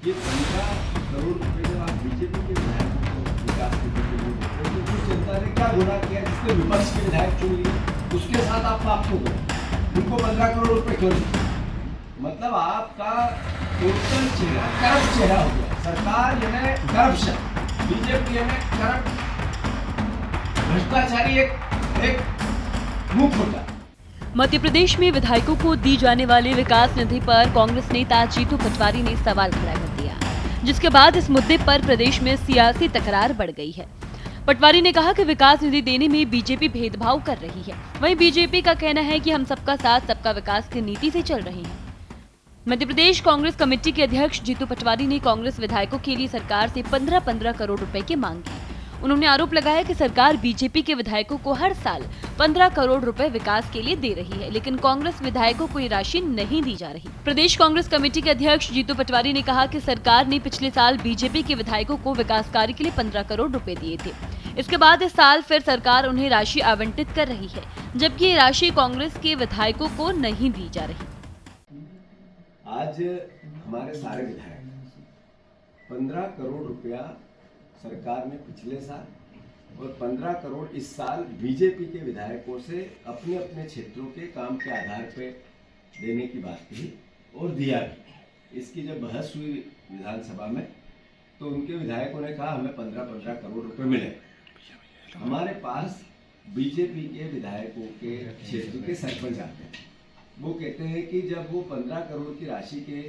ये 15 करोड़ रुपए जब आप बीजेपी के विधायकों को विकास निधि के लिए देते हो तो उस जनता ने क्या गुनाह किया जिसने विपक्ष के विधायक चुन लिए, उसके साथ आप पाप क्यों करें? उनको 15 करोड़ रुपए क्यों नहीं? मतलब आपका टोटल चेहरा करप्ट चेहरा हो गया। सरकार यानी करप्शन, बीजेपी यानी करप्ट भ्रष्टाचारी एक मुख होता है। मध्य प्रदेश में विधायकों को दी जाने वाली विकास निधि पर कांग्रेस नेता जीतू पटवारी ने सवाल खड़ा कर दिया, जिसके बाद इस मुद्दे पर प्रदेश में सियासी तकरार बढ़ गई है। पटवारी ने कहा कि विकास निधि देने में बीजेपी भेदभाव कर रही है। वहीं बीजेपी का कहना है कि हम सबका साथ सबका विकास की नीति से चल रहे हैं। मध्य प्रदेश कांग्रेस कमेटी के अध्यक्ष जीतू पटवारी ने कांग्रेस विधायकों के लिए सरकार से 15-15 करोड़ रुपए की मांग की। उन्होंने आरोप लगाया कि सरकार बीजेपी के विधायकों को हर साल 15 करोड़ रुपए विकास के लिए दे रही है, लेकिन कांग्रेस विधायकों को ये राशि नहीं दी जा रही। प्रदेश कांग्रेस कमेटी के अध्यक्ष जीतू पटवारी ने कहा कि सरकार ने पिछले साल बीजेपी के विधायकों को विकास कार्य के लिए 15 करोड़ रुपए दिए थे। इसके बाद इस साल फिर सरकार उन्हें राशि आवंटित कर रही है, जबकि ये राशि कांग्रेस के विधायकों को नहीं दी जा रही। आज हमारे सारे विधायक 15 करोड़ रुपया सरकार ने पिछले साल और 15 करोड़ इस साल बीजेपी के विधायकों से अपने अपने क्षेत्रों के काम के आधार पर देने की बात कही और दिया भी। इसकी जब बहस हुई विधानसभा में तो उनके विधायकों ने कहा हमें 15-15 करोड़ रुपए मिले। हमारे पास बीजेपी के विधायकों के क्षेत्र के सरपंच आते हैं, वो कहते हैं कि जब वो 15 करोड़ की राशि के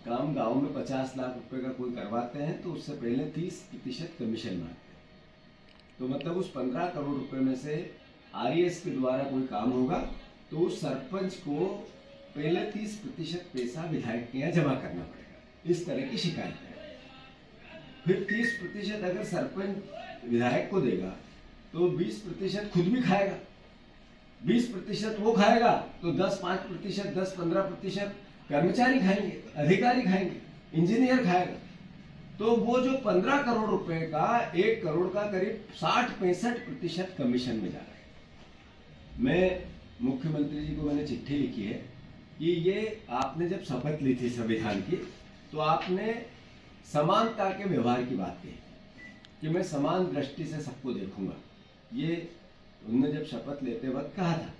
काम गांव में 50 लाख रुपए का कोई करवाते हैं तो उससे पहले 30% कमीशन मांगते हैं। तो मतलब उस 15 करोड़ रुपए में से आरईएस के द्वारा कोई काम होगा तो उस सरपंच को पहले 30% पैसा विधायक के यहाँ जमा करना पड़ेगा। इस तरह की शिकायत है। फिर 30% अगर सरपंच विधायक को देगा तो 20% खुद भी खाएगा, 20% वो खाएगा तो 10-5%, 10-15% कर्मचारी खाएंगे, अधिकारी खाएंगे, इंजीनियर खाएगा। तो वो जो 15 करोड़ रुपए का 1 करोड़ का करीब 60-65% कमीशन में जा रहा है। मैं मुख्यमंत्री जी को मैंने चिट्ठी लिखी है कि ये आपने जब शपथ ली थी संविधान की तो आपने समानता के व्यवहार की बात कही कि मैं समान दृष्टि से सबको देखूंगा। ये उन्होंने जब शपथ लेते वक्त कहा था।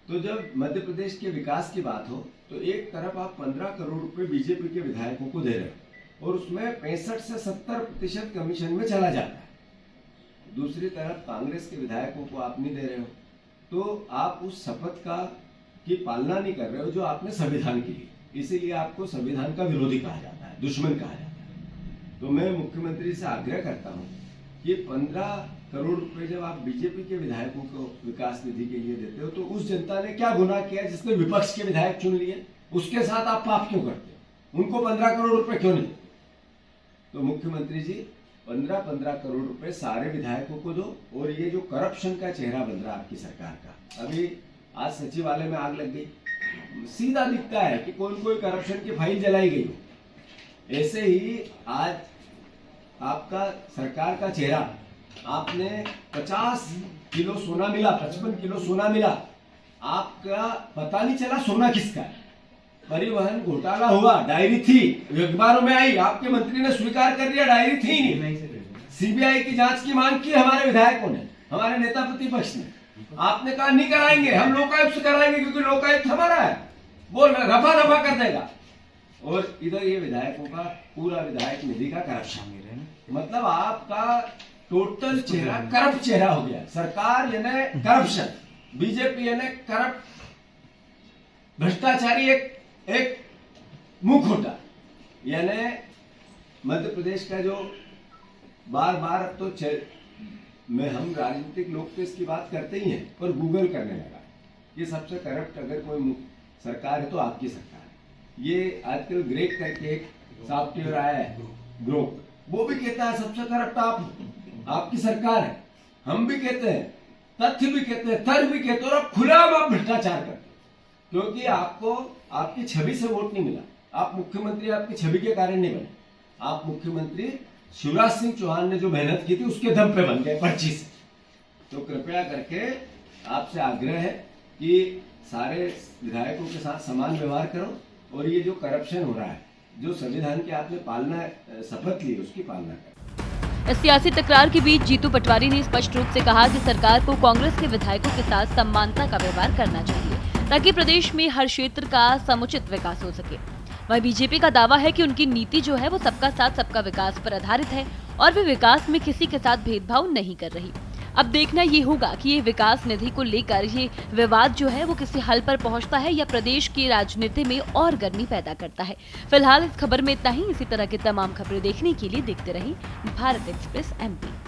तो जब मध्य प्रदेश के विकास की बात हो तो एक तरफ आप 15 करोड़ रुपए बीजेपी के विधायकों को दे रहे हो और उसमें 65 से 70% कमीशन में चला जाता है। दूसरी तरफ कांग्रेस के विधायकों को आप नहीं दे रहे हो तो आप उस शपथ की पालना नहीं कर रहे हो जो आपने संविधान की ली। इसीलिए आपको संविधान का विरोधी कहा जाता है, दुश्मन कहा जाता है। तो मैं मुख्यमंत्री से आग्रह करता हूँ कि 15 करोड़ रुपए जब आप बीजेपी के विधायकों को विकास निधि के लिए देते हो तो उस जनता ने क्या गुनाह किया जिसने विपक्ष के विधायक चुन लिए, उसके साथ आप पाप क्यों करते हो? उनको 15 करोड़ रुपए क्यों नहीं देते? तो मुख्यमंत्री जी 15-15 करोड़ रुपए सारे विधायकों को दो और ये जो करप्शन का चेहरा बन रहा है आपकी सरकार का, अभी आज सचिवालय में आग लग गई, सीधा दिखता है कि कोई करप्शन की फाइल जलाई गई हो। ऐसे ही आज आपका सरकार का चेहरा, आपने 50 किलो सोना मिला, 55 किलो सोना मिला, आपका पता नहीं चला सोना किसका है। परिवहन घोटाला हुआ, डायरी थी, अखबारों में आई, आपके मंत्री ने स्वीकार कर लिया डायरी थी नहीं। सीबीआई की जांच की मांग की हमारे विधायकों ने, हमारे नेता प्रतिपक्ष ने। आपने कहा नहीं कराएंगे, हम लोकायुक्त से कराएंगे क्योंकि लोकायुक्त हमारा है, वो रफा दफा कर देगा। और इधर ये विधायकों का पूरा विधायक निधि का करप्शन, मतलब आपका टोटल चेहरा करप्ट चेहरा हो गया। सरकार यानी करप्शन, बीजेपी यानी करप्ट भ्रष्टाचारी एक मुख होता। यानी मध्य प्रदेश का जो बार अब तो हम राजनीतिक लोग तो इसकी बात करते ही हैं, पर गूगल करने लगा ये सबसे करप्ट अगर कोई सरकार है तो आपकी सरकार है। ये आजकल ग्रेक करके एक सॉफ्टवेयर आया है ग्रोक, वो भी कहता है सबसे करप्ट आपकी सरकार है। हम भी कहते हैं, तथ्य भी कहते हैं, तर्क भी कहते हैं और खुलेआम आप भ्रष्टाचार करते हैं क्योंकि आपको आपकी छवि से वोट नहीं मिला। आप मुख्यमंत्री आपकी छवि के कारण नहीं बने। आप मुख्यमंत्री शिवराज सिंह चौहान ने जो मेहनत की थी उसके दम पे बन गए पर्ची से। तो कृपया करके आपसे आग्रह है कि सारे विधायकों के साथ समान व्यवहार करो और ये जो करप्शन हो रहा है जो संविधान की आपने पालना शपथ ली उसकी पालना करें। इस सियासी तकरार के बीच जीतू पटवारी ने स्पष्ट रूप से कहा कि सरकार को कांग्रेस के विधायकों के साथ समानता का व्यवहार करना चाहिए ताकि प्रदेश में हर क्षेत्र का समुचित विकास हो सके। वहीं बीजेपी का दावा है कि उनकी नीति जो है वो सबका साथ सबका विकास पर आधारित है और वे विकास में किसी के साथ भेदभाव नहीं कर रही। अब देखना ये होगा कि ये विकास निधि को लेकर ये विवाद जो है वो किसी हल पर पहुंचता है या प्रदेश की राजनीति में और गर्मी पैदा करता है। फिलहाल इस खबर में इतना ही। इसी तरह की तमाम खबरें देखने के लिए देखते रहिए भारत एक्सप्रेस MP।